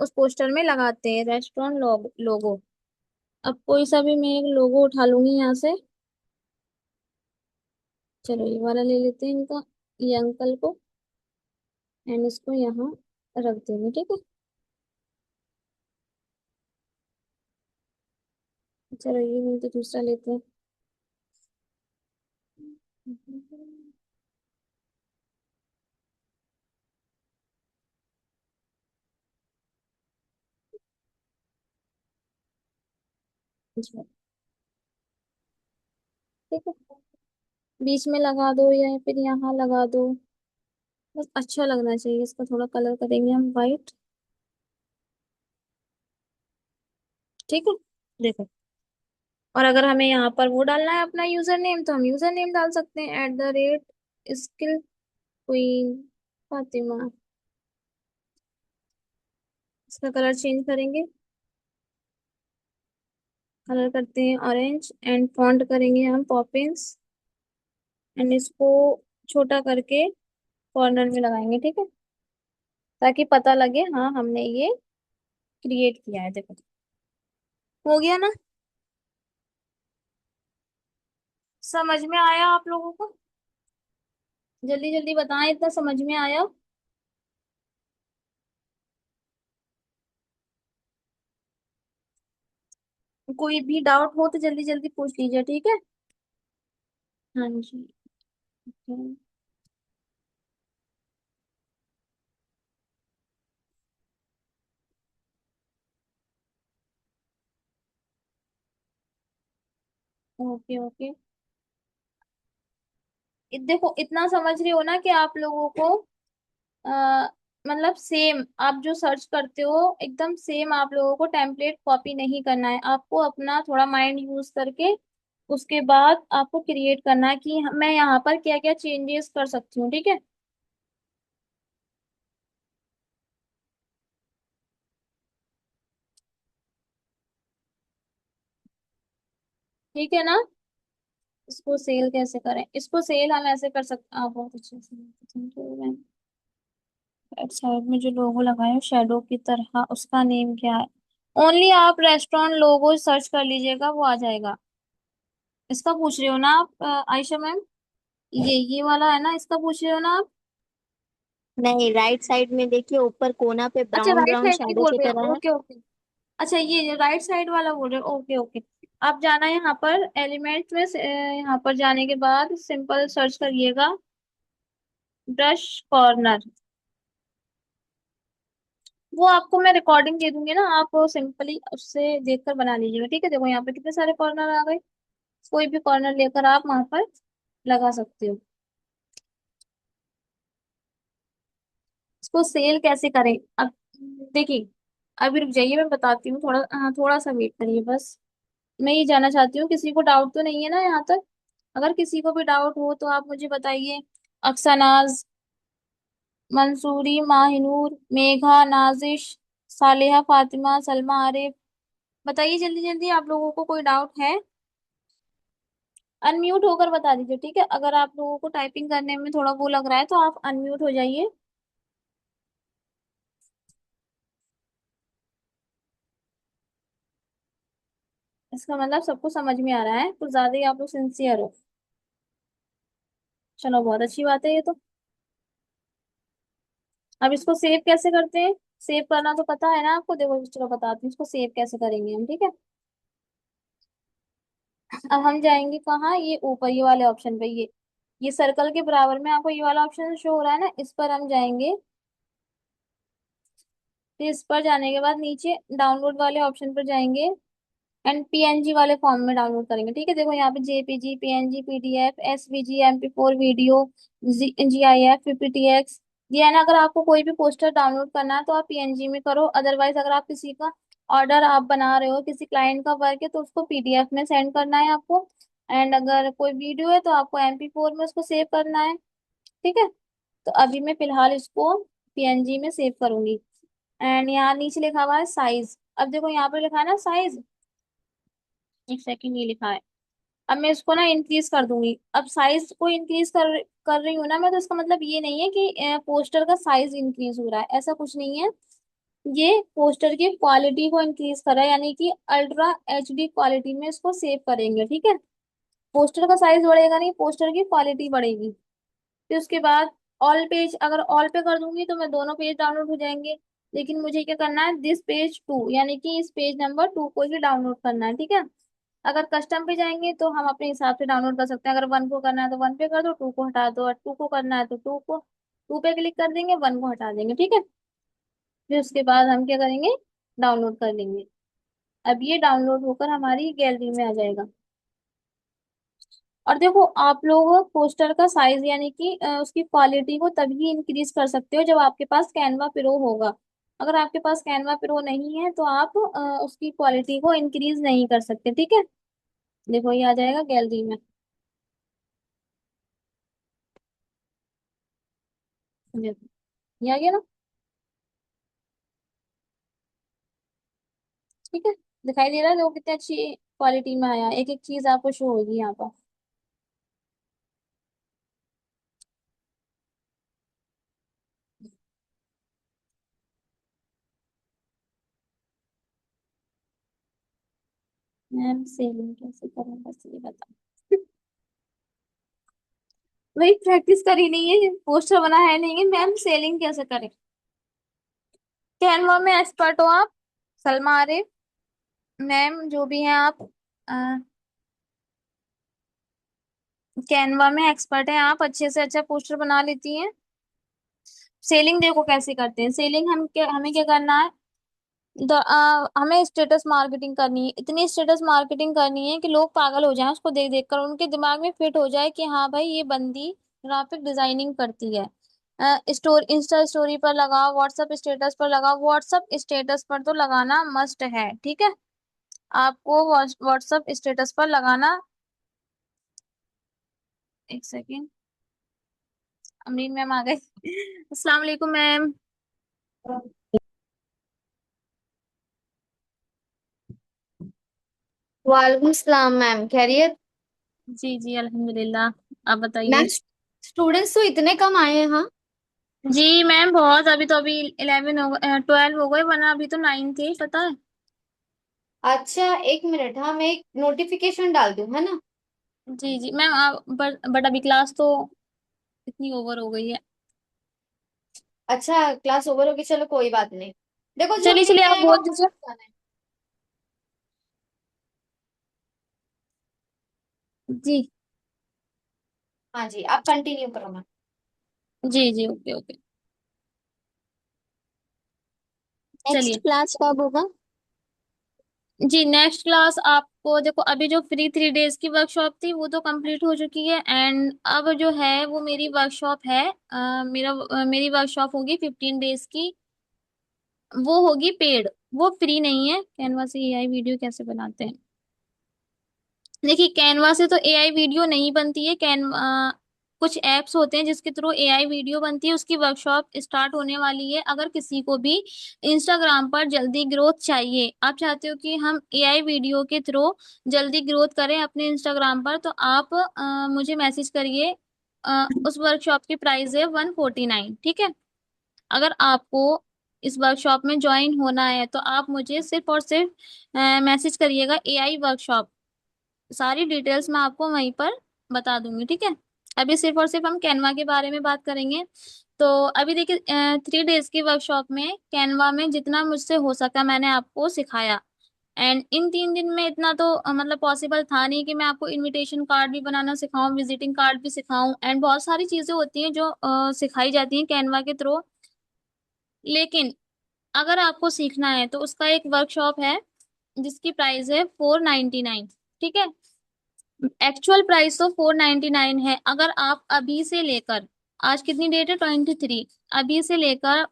उस पोस्टर में लगाते हैं, रेस्टोरेंट लोगो। अब कोई सा भी मैं एक लोगो उठा लूंगी यहाँ से। चलो ये वाला ले लेते हैं इनका, ये अंकल को, एंड इसको यहाँ रख देंगे, ठीक है। चलो ये नहीं तो दूसरा लेते हैं। अच्छा, ठीक है, बीच में लगा दो या फिर यहाँ लगा दो, बस अच्छा लगना चाहिए। इसका थोड़ा कलर करेंगे हम वाइट, ठीक है। देखो, और अगर हमें यहाँ पर वो डालना है अपना यूजर नेम, तो हम यूजर नेम डाल सकते हैं, @स्किल क्वीन फातिमा। इसका कलर चेंज करेंगे, कलर करते हैं ऑरेंज एंड फॉन्ट करेंगे हम पॉपिंस, एंड इसको छोटा करके कॉर्नर में लगाएंगे, ठीक है, ताकि पता लगे हाँ हमने ये क्रिएट किया है। देखो, हो गया ना। समझ में आया आप लोगों को? जल्दी जल्दी बताएं, इतना समझ में आया? कोई भी डाउट हो तो जल्दी जल्दी पूछ लीजिए, ठीक है? हाँ जी। Okay okay. देखो, इतना समझ रही हो ना कि आप लोगों को आ, मतलब सेम आप जो सर्च करते हो एकदम सेम आप लोगों को टेम्पलेट कॉपी नहीं करना है, आपको अपना थोड़ा माइंड यूज करके उसके बाद आपको क्रिएट करना है कि मैं यहाँ पर क्या क्या चेंजेस कर सकती हूँ, ठीक है? ठीक है ना? इसको सेल कैसे करें? इसको सेल हम ऐसे कर सकते, आप बहुत अच्छे से थैंक यू मैम। साइड में जो लोगो लगाए हो शेडो की तरह, उसका नेम क्या है? ओनली आप रेस्टोरेंट लोगो सर्च कर लीजिएगा, वो आ जाएगा। इसका पूछ रहे हो ना आप आयशा मैम? ये वाला है ना, इसका पूछ रहे हो ना आप? नहीं, राइट साइड में देखिए, ऊपर कोना पे अच्छा, ब्राउन राइट ब्राउन साइड की शैडो बोल की रहे तरह हो, है। Okay okay. अच्छा, ये राइट साइड वाला बोल रहे हो, ओके ओके। आप जाना है यहाँ पर एलिमेंट में यहाँ पर जाने के बाद सिंपल सर्च करिएगा, ब्रश कॉर्नर। वो आपको मैं रिकॉर्डिंग दे दूंगी ना, आप सिंपली उससे देखकर बना लीजिएगा, ठीक है? देखो यहाँ पे कितने सारे कॉर्नर आ गए। कोई भी कॉर्नर लेकर आप वहां पर लगा सकते हो। इसको सेल कैसे करें अब? देखिए, अभी रुक जाइए, मैं बताती हूँ, थोड़ा हाँ, थोड़ा सा वेट करिए बस। मैं ये जानना चाहती हूँ, किसी को डाउट तो नहीं है ना यहाँ तक? अगर किसी को भी डाउट हो तो आप मुझे बताइए। अक्सनाज, मंसूरी, माहिनूर, मेघा, नाजिश, सालेहा, फातिमा, सलमा, आरिफ, बताइए जल्दी जल्दी, आप लोगों को कोई डाउट है? अनम्यूट होकर बता दीजिए, ठीक है? अगर आप लोगों को टाइपिंग करने में थोड़ा वो लग रहा है तो आप अनम्यूट हो जाइए। इसका मतलब सबको समझ में आ रहा है, कुछ ज्यादा ही आप लोग सिंसियर हो। चलो, बहुत अच्छी बात है ये तो। अब इसको सेव कैसे करते हैं? सेव करना तो पता है ना आपको, देखो चलो बताती हूँ इसको सेव कैसे करेंगे हम, ठीक है? अब हम जाएंगे कहाँ, ये ऊपर ये वाले ऑप्शन पे, ये सर्कल के बराबर में आपको ये वाला ऑप्शन शो हो रहा है ना, इस पर हम जाएंगे। फिर इस पर जाने के बाद नीचे डाउनलोड वाले ऑप्शन पर जाएंगे एंड पीएनजी वाले फॉर्म में डाउनलोड करेंगे, ठीक है? देखो यहाँ पे JPG, PNG, PDF, SVG, MP4 video, GIF, PPTX, ये है ना। अगर आपको कोई भी पोस्टर डाउनलोड करना है तो आप पीएनजी में करो, अदरवाइज अगर आप किसी का ऑर्डर आप बना रहे हो, किसी क्लाइंट का वर्क है, तो उसको PDF में सेंड करना है आपको। एंड अगर कोई वीडियो है तो आपको MP4 में उसको सेव करना है, ठीक है? तो अभी मैं फिलहाल इसको पीएनजी में सेव करूंगी। एंड यहाँ नीचे लिखा हुआ है साइज, अब देखो यहाँ पे लिखा है ना साइज, एक सेकंड, ये लिखा है। अब मैं इसको ना इंक्रीज कर दूंगी। अब साइज को इंक्रीज कर रही हूँ ना मैं, तो इसका मतलब ये नहीं है कि पोस्टर का साइज इंक्रीज हो रहा है, ऐसा कुछ नहीं है। ये पोस्टर की क्वालिटी को इंक्रीज कर रहा है, यानी कि अल्ट्रा HD क्वालिटी में इसको सेव करेंगे, ठीक है? पोस्टर का साइज बढ़ेगा नहीं, पोस्टर की क्वालिटी बढ़ेगी। फिर उसके बाद ऑल पेज, अगर ऑल पे कर दूंगी तो मैं दोनों पेज डाउनलोड हो जाएंगे। लेकिन मुझे क्या करना है, दिस पेज 2, यानी कि इस पेज नंबर 2 को ही डाउनलोड करना है, ठीक है? अगर कस्टम पे जाएंगे तो हम अपने हिसाब से डाउनलोड कर सकते हैं, अगर 1 को करना है तो 1 पे कर दो, 2 को हटा दो, और 2 को करना है तो 2 पे क्लिक कर देंगे, 1 को हटा देंगे, ठीक है? फिर उसके बाद हम क्या करेंगे, डाउनलोड कर लेंगे। अब ये डाउनलोड होकर हमारी गैलरी में आ जाएगा। और देखो, आप लोग पोस्टर का साइज यानी कि उसकी क्वालिटी को तभी इंक्रीज कर सकते हो जब आपके पास कैनवा प्रो होगा। अगर आपके पास कैनवा प्रो नहीं है तो आप उसकी क्वालिटी को इंक्रीज नहीं कर सकते, ठीक है? देखो ये आ जाएगा गैलरी में। देखो, ये आ गया ना? ठीक है, दिखाई दे रहा है देखो कितनी अच्छी क्वालिटी में आया, एक एक चीज आपको शो होगी यहाँ पर। मैम सेविंग कैसे करूँ, बस ये बता। भाई प्रैक्टिस करी नहीं है, पोस्टर बना है नहीं है मैम, सेलिंग कैसे करें? कैनवा में एक्सपर्ट हो आप? सलमा आरिफ मैम जो भी हैं आप, कैनवा में एक्सपर्ट हैं आप, अच्छे से अच्छा पोस्टर बना लेती हैं। सेलिंग देखो कैसे करते हैं, सेलिंग हमें क्या करना है, हमें स्टेटस मार्केटिंग करनी है, इतनी स्टेटस मार्केटिंग करनी है कि लोग पागल हो जाएं उसको देख देख कर, उनके दिमाग में फिट हो जाए कि हाँ भाई ये बंदी ग्राफिक डिजाइनिंग करती है। इंस्टा स्टोरी पर लगाओ, व्हाट्सएप स्टेटस पर लगाओ, व्हाट्सएप स्टेटस पर तो लगाना मस्ट है, ठीक है? आपको व्हाट्सएप स्टेटस पर लगाना। एक सेकेंड, अमरीन मैम आ गए। अस्सलाम वालेकुम मैम। वालेकुम सलाम मैम, खैरियत? जी जी अल्हम्दुलिल्लाह, आप मैम, बताइए। स्टूडेंट्स तो इतने कम आए हैं, हाँ? जी मैम बहुत, अभी तो अभी 11 हो गए, 12 हो गए, वरना अभी तो 9 थे, पता है। अच्छा, एक मिनट, हाँ मैं एक नोटिफिकेशन डाल दूं, है ना? जी जी मैम, आप बट अभी क्लास तो इतनी ओवर हो गई है। अच्छा, क्लास ओवर होगी, चलो कोई बात नहीं। देखो, जो चलिए चलिए नहीं आप आएगा बोल वो दीजिए। जाना है। जी हाँ जी, आप कंटिन्यू करो मैम। जी जी, ओके ओके। नेक्स्ट चलिए। क्लास कब होगा? जी नेक्स्ट क्लास आपको देखो, अभी जो फ्री 3 डेज की वर्कशॉप थी वो तो कंप्लीट हो चुकी है, एंड अब जो है वो मेरी वर्कशॉप है, मेरी वर्कशॉप होगी 15 डेज की। वो होगी पेड, वो फ्री नहीं है। कैनवा से एआई वीडियो कैसे बनाते हैं? देखिए कैनवा से तो एआई वीडियो नहीं बनती है, कुछ एप्स होते हैं जिसके थ्रू एआई वीडियो बनती है, उसकी वर्कशॉप स्टार्ट होने वाली है। अगर किसी को भी इंस्टाग्राम पर जल्दी ग्रोथ चाहिए, आप चाहते हो कि हम एआई वीडियो के थ्रू जल्दी ग्रोथ करें अपने इंस्टाग्राम पर, तो आप मुझे मैसेज करिए। उस वर्कशॉप की प्राइस है 149, ठीक है? अगर आपको इस वर्कशॉप में ज्वाइन होना है तो आप मुझे सिर्फ और सिर्फ मैसेज करिएगा एआई वर्कशॉप, सारी डिटेल्स मैं आपको वहीं पर बता दूंगी, ठीक है? अभी सिर्फ और सिर्फ हम कैनवा के बारे में बात करेंगे। तो अभी देखिए 3 डेज की वर्कशॉप में कैनवा में जितना मुझसे हो सका मैंने आपको सिखाया, एंड इन 3 दिन में इतना तो मतलब पॉसिबल था नहीं कि मैं आपको इनविटेशन कार्ड भी बनाना सिखाऊं, विजिटिंग कार्ड भी सिखाऊं, एंड बहुत सारी चीजें होती हैं जो सिखाई जाती हैं कैनवा के थ्रू। लेकिन अगर आपको सीखना है तो उसका एक वर्कशॉप है जिसकी प्राइस है 499, ठीक है? एक्चुअल प्राइस तो 499 है। अगर आप अभी से लेकर, आज कितनी डेट है, 23, अभी से लेकर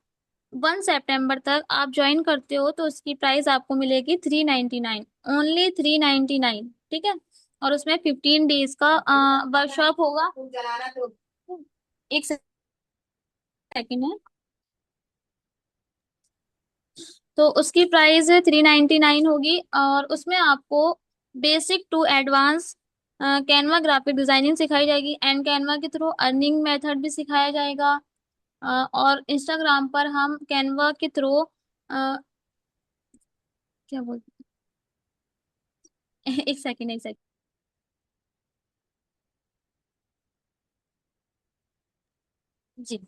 1 सितंबर तक आप ज्वाइन करते हो तो उसकी प्राइस आपको मिलेगी 399, ओनली 399, ठीक है? और उसमें 15 डेज का वर्कशॉप होगा। एक सेकेंड है। तो उसकी प्राइस 399 होगी, और उसमें आपको basic to advance Canva graphic designing सिखाई जाएगी, एंड कैनवा के थ्रू अर्निंग मेथड भी सिखाया जाएगा। और इंस्टाग्राम पर हम कैनवा के थ्रू क्या बोलते एक सेकेंड, एक सेकेंड। जी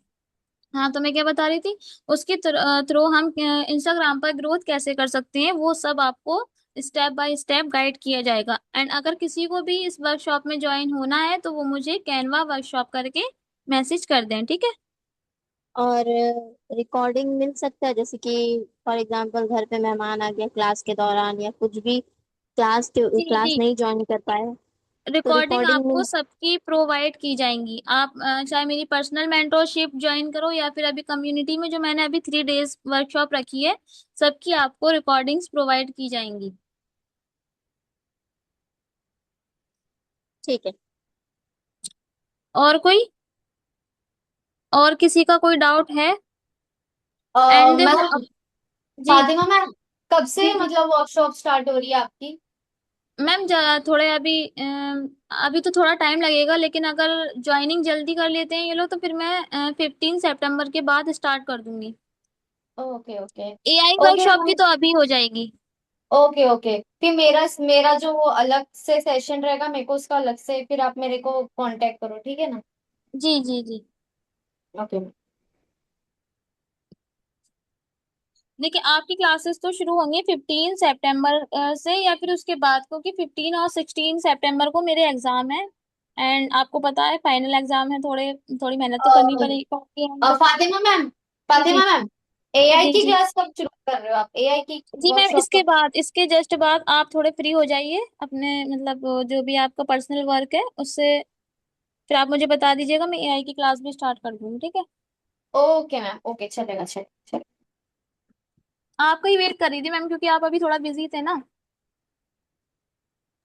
हाँ, तो मैं क्या बता रही थी, उसके थ्रू हम इंस्टाग्राम पर ग्रोथ कैसे कर सकते हैं वो सब आपको स्टेप बाय स्टेप गाइड किया जाएगा। एंड अगर किसी को भी इस वर्कशॉप में ज्वाइन होना है तो वो मुझे कैनवा वर्कशॉप करके मैसेज कर दें, ठीक है? और रिकॉर्डिंग मिल सकता है, जैसे कि फॉर एग्जांपल घर पे मेहमान आ गया क्लास के दौरान, या कुछ भी जी क्लास जी, नहीं ज्वाइन कर पाए, तो रिकॉर्डिंग रिकॉर्डिंग आपको मिल। सबकी प्रोवाइड की जाएंगी। आप चाहे मेरी पर्सनल मेंटोरशिप ज्वाइन करो या फिर अभी कम्युनिटी में जो मैंने अभी 3 डेज वर्कशॉप रखी है, सबकी आपको रिकॉर्डिंग्स प्रोवाइड की जाएंगी। ठीक है। और कोई, और किसी का कोई डाउट है? एंड देखो मैम, अब, जी फातिमा मैम, कब से जी जी मतलब वर्कशॉप स्टार्ट हो रही है आपकी? मैम, थोड़े अभी अभी तो थोड़ा टाइम लगेगा, लेकिन अगर ज्वाइनिंग जल्दी कर लेते हैं ये लोग तो फिर मैं 15 सितंबर के बाद स्टार्ट कर दूंगी। Okay okay. AI okay workshop की मैम। तो अभी हो जाएगी। ओके ओके, फिर मेरा मेरा जो वो अलग से सेशन रहेगा, मेरे को उसका अलग से फिर आप मेरे को कांटेक्ट करो, ठीक है ना? जी जी जी। ओके। देखिए आपकी क्लासेस तो शुरू होंगी 15 सितंबर से, या फिर उसके बाद, क्योंकि 15 और 16 सितंबर को मेरे एग्जाम है। एंड आपको पता है फाइनल एग्जाम है, थोड़े थोड़ी मेहनत तो करनी पड़ेगी हमको। फातिमा मैम, जी जी फातिमा मैम, एआई जी की जी। क्लास कब शुरू कर रहे हो आप? एआई की जी मैम, वर्कशॉप इसके कब? बाद, इसके जस्ट बाद आप थोड़े फ्री हो जाइए अपने, मतलब जो भी आपका पर्सनल वर्क है उससे, फिर आप मुझे बता दीजिएगा, मैं एआई की क्लास भी स्टार्ट कर दूंगी, ठीक है। ओके मैम, ओके, चलेगा, चलेगा। आपका ही वेट कर रही थी मैम, क्योंकि आप अभी थोड़ा बिजी थे ना।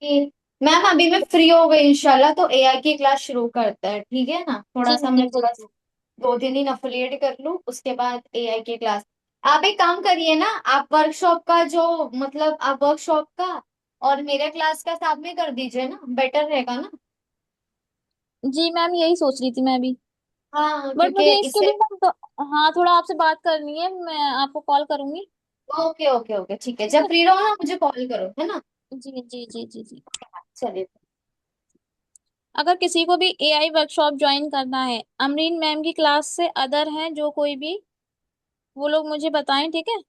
चलेगा मैम, अभी मैं फ्री हो गई इंशाल्लाह, तो एआई की क्लास शुरू करते हैं, ठीक है ना? जी थोड़ा सा जी मैं जी थोड़ा जी। 2 3 दिन अफिलिएट कर लूँ, उसके बाद एआई की क्लास। आप एक काम करिए ना, आप वर्कशॉप का जो, मतलब आप वर्कशॉप का और मेरे क्लास का साथ में कर दीजिए ना, बेटर रहेगा ना? जी मैम, यही सोच रही थी मैं भी। हाँ, बट क्योंकि मुझे इसके इससे। लिए ना तो, हाँ, थोड़ा आपसे बात करनी है, मैं आपको कॉल करूंगी। ओके, ओके, ओके, ठीक है, ठीक जब है। फ्री रहो ना मुझे कॉल करो, है ना? जी जी जी जी जी। चलिए। अगर किसी को भी एआई वर्कशॉप ज्वाइन करना है, अमरीन मैम की क्लास से अदर हैं जो कोई भी, वो लोग मुझे बताएं, ठीक है।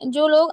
जो लोग